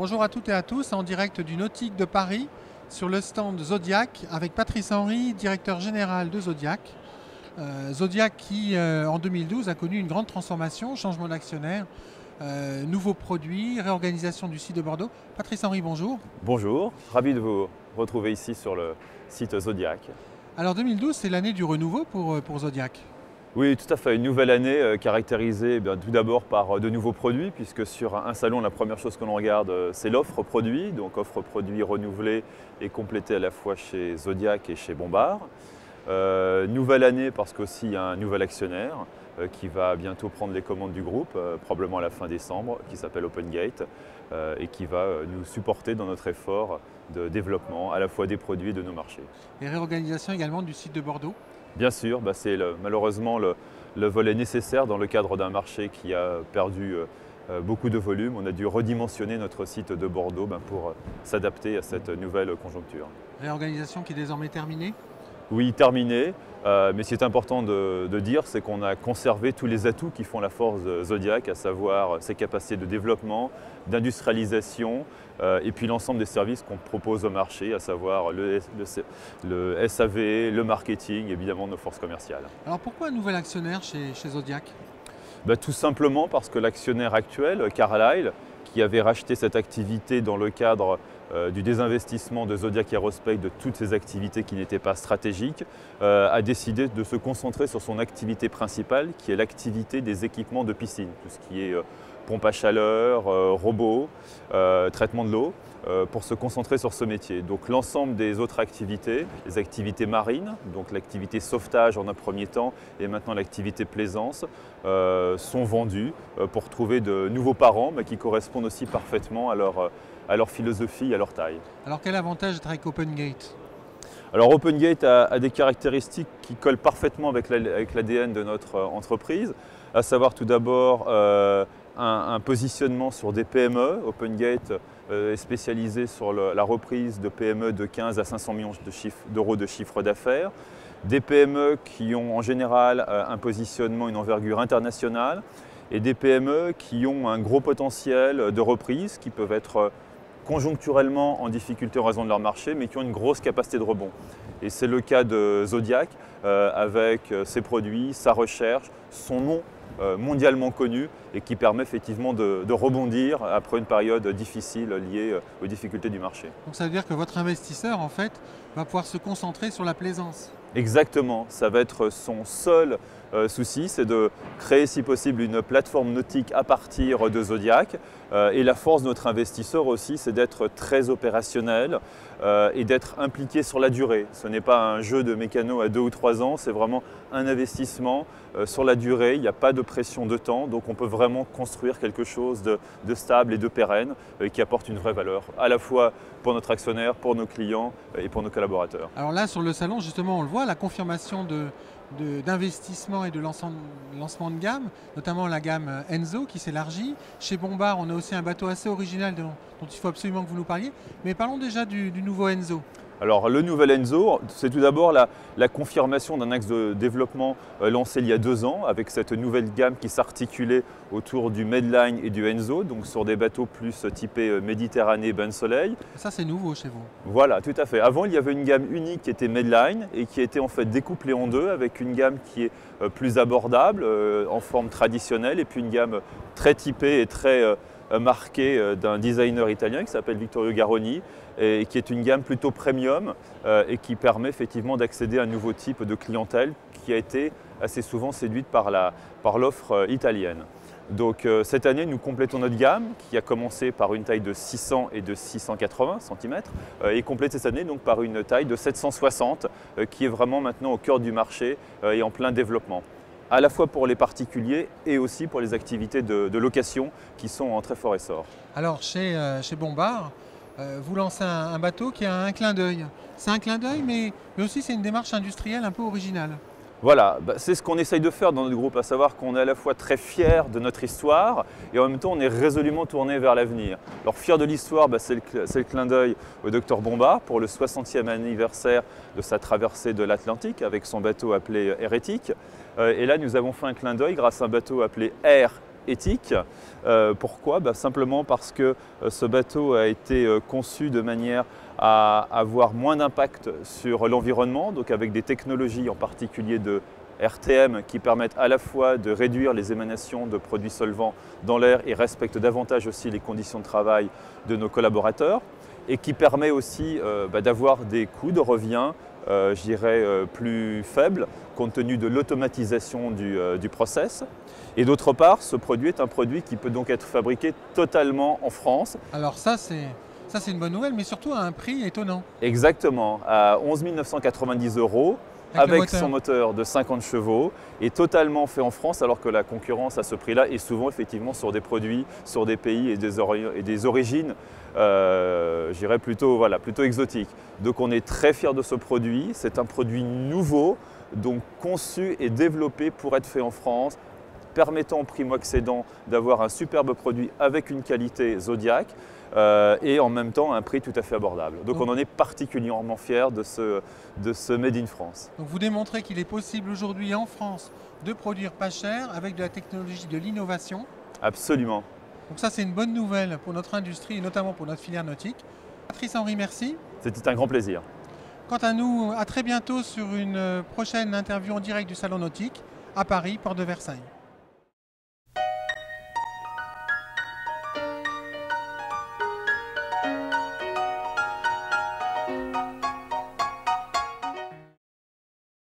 Bonjour à toutes et à tous, en direct du Nautique de Paris, sur le stand Zodiac, avec Patrice Henry, directeur général de Zodiac. Zodiac qui, en 2012, a connu une grande transformation, changement d'actionnaire, nouveaux produits, réorganisation du site de Bordeaux. Patrice Henry, bonjour. Bonjour, ravi de vous retrouver ici sur le site Zodiac. Alors 2012, c'est l'année du renouveau pour Zodiac. Oui, tout à fait. Une nouvelle année caractérisée tout d'abord par de nouveaux produits, puisque sur un salon, la première chose que l'on regarde, c'est l'offre produit. Donc offre produit renouvelée et complétée à la fois chez Zodiac et chez Bombard. Nouvelle année parce qu'aussi il y a un nouvel actionnaire qui va bientôt prendre les commandes du groupe, probablement à la fin décembre, qui s'appelle OpenGate et qui va nous supporter dans notre effort de développement à la fois des produits et de nos marchés. Et réorganisation également du site de Bordeaux. Bien sûr, c'est malheureusement le volet nécessaire dans le cadre d'un marché qui a perdu beaucoup de volume. On a dû redimensionner notre site de Bordeaux pour s'adapter à cette nouvelle conjoncture. Réorganisation qui est désormais terminée. Oui, terminé, mais ce qui est important de dire, c'est qu'on a conservé tous les atouts qui font la force de Zodiac, à savoir ses capacités de développement, d'industrialisation, et puis l'ensemble des services qu'on propose au marché, à savoir le SAV, le marketing, évidemment nos forces commerciales. Alors pourquoi un nouvel actionnaire chez Zodiac? Tout simplement parce que l'actionnaire actuel, Carlyle, qui avait racheté cette activité dans le cadre du désinvestissement de Zodiac Aerospace de toutes ses activités qui n'étaient pas stratégiques, a décidé de se concentrer sur son activité principale, qui est l'activité des équipements de piscine, tout ce qui est pompe à chaleur, robots, traitement de l'eau, pour se concentrer sur ce métier. Donc l'ensemble des autres activités, les activités marines, donc l'activité sauvetage en un premier temps et maintenant l'activité plaisance, sont vendues pour trouver de nouveaux parents qui correspondent aussi parfaitement à leur philosophie et à leur taille. Alors quel avantage d'être avec OpenGate? Alors OpenGate a des caractéristiques qui collent parfaitement avec l'ADN de notre entreprise, à savoir tout d'abord un positionnement sur des PME. OpenGate est spécialisé sur la reprise de PME de 15 à 500 millions d'euros de chiffre d'affaires. Des PME qui ont en général un positionnement, une envergure internationale et des PME qui ont un gros potentiel de reprise, qui peuvent être conjoncturellement en difficulté en raison de leur marché, mais qui ont une grosse capacité de rebond. Et c'est le cas de Zodiac, avec ses produits, sa recherche, son nom mondialement connu et qui permet effectivement de rebondir après une période difficile liée aux difficultés du marché. Donc ça veut dire que votre investisseur en fait va pouvoir se concentrer sur la plaisance. Exactement, ça va être son seul souci, c'est de créer si possible une plateforme nautique à partir de Zodiac. Et la force de notre investisseur aussi, c'est d'être très opérationnel et d'être impliqué sur la durée. Ce n'est pas un jeu de mécano à 2 ou 3 ans, c'est vraiment un investissement sur la durée. Il n'y a pas de pression de temps, donc on peut vraiment construire quelque chose de stable et de pérenne qui apporte une vraie valeur, à la fois pour notre actionnaire, pour nos clients et pour nos collaborateurs. Alors là, sur le salon, justement, on le voit, la confirmation d'investissement et de lancement de gamme, notamment la gamme Enzo qui s'élargit. Chez Bombard, on a aussi un bateau assez original dont il faut absolument que vous nous parliez. Mais parlons déjà du nouveau Enzo. Alors le nouvel Enzo, c'est tout d'abord la confirmation d'un axe de développement lancé il y a 2 ans avec cette nouvelle gamme qui s'articulait autour du Medline et du Enzo, donc sur des bateaux plus typés Méditerranée, bain de soleil. Ça c'est nouveau chez vous. Voilà, tout à fait. Avant il y avait une gamme unique qui était Medline et qui était en fait découplée en deux avec une gamme qui est plus abordable en forme traditionnelle et puis une gamme très typée et très marquée d'un designer italien qui s'appelle Vittorio Garroni et qui est une gamme plutôt premium et qui permet effectivement d'accéder à un nouveau type de clientèle qui a été assez souvent séduite par l'offre italienne. Donc cette année, nous complétons notre gamme qui a commencé par une taille de 600 et de 680 cm et complétée cette année donc par une taille de 760 qui est vraiment maintenant au cœur du marché et en plein développement, à la fois pour les particuliers et aussi pour les activités de location qui sont en très fort essor. Alors chez Bombard, vous lancez un bateau qui a un clin d'œil. C'est un clin d'œil, mais aussi c'est une démarche industrielle un peu originale. Voilà, c'est ce qu'on essaye de faire dans notre groupe, à savoir qu'on est à la fois très fiers de notre histoire et en même temps on est résolument tourné vers l'avenir. Alors fier de l'histoire, c'est le clin d'œil au Dr Bombard pour le 60e anniversaire de sa traversée de l'Atlantique avec son bateau appelé Hérétique. Et là nous avons fait un clin d'œil grâce à un bateau appelé Air éthique. Pourquoi? Simplement parce que ce bateau a été conçu de manière à avoir moins d'impact sur l'environnement, donc avec des technologies en particulier de RTM qui permettent à la fois de réduire les émanations de produits solvants dans l'air et respectent davantage aussi les conditions de travail de nos collaborateurs, et qui permet aussi d'avoir des coûts de revient je dirais, plus faibles compte tenu de l'automatisation du process. Et d'autre part, ce produit est un produit qui peut donc être fabriqué totalement en France. Alors ça c'est une bonne nouvelle, mais surtout à un prix étonnant. Exactement, à 11 990 € avec son moteur de 50 chevaux et totalement fait en France, alors que la concurrence à ce prix-là est souvent effectivement sur des produits, sur des pays et des origines, je dirais plutôt exotiques. Donc on est très fiers de ce produit, c'est un produit nouveau, donc conçu et développé pour être fait en France, permettant au primo-accédant d'avoir un superbe produit avec une qualité Zodiac et en même temps un prix tout à fait abordable. Donc on en est particulièrement fiers de ce Made in France. Donc vous démontrez qu'il est possible aujourd'hui en France de produire pas cher avec de la technologie, de l'innovation. Absolument. Donc ça c'est une bonne nouvelle pour notre industrie et notamment pour notre filière nautique. Patrice Henry, merci. C'était un grand plaisir. Quant à nous, à très bientôt sur une prochaine interview en direct du Salon Nautique à Paris, porte de Versailles.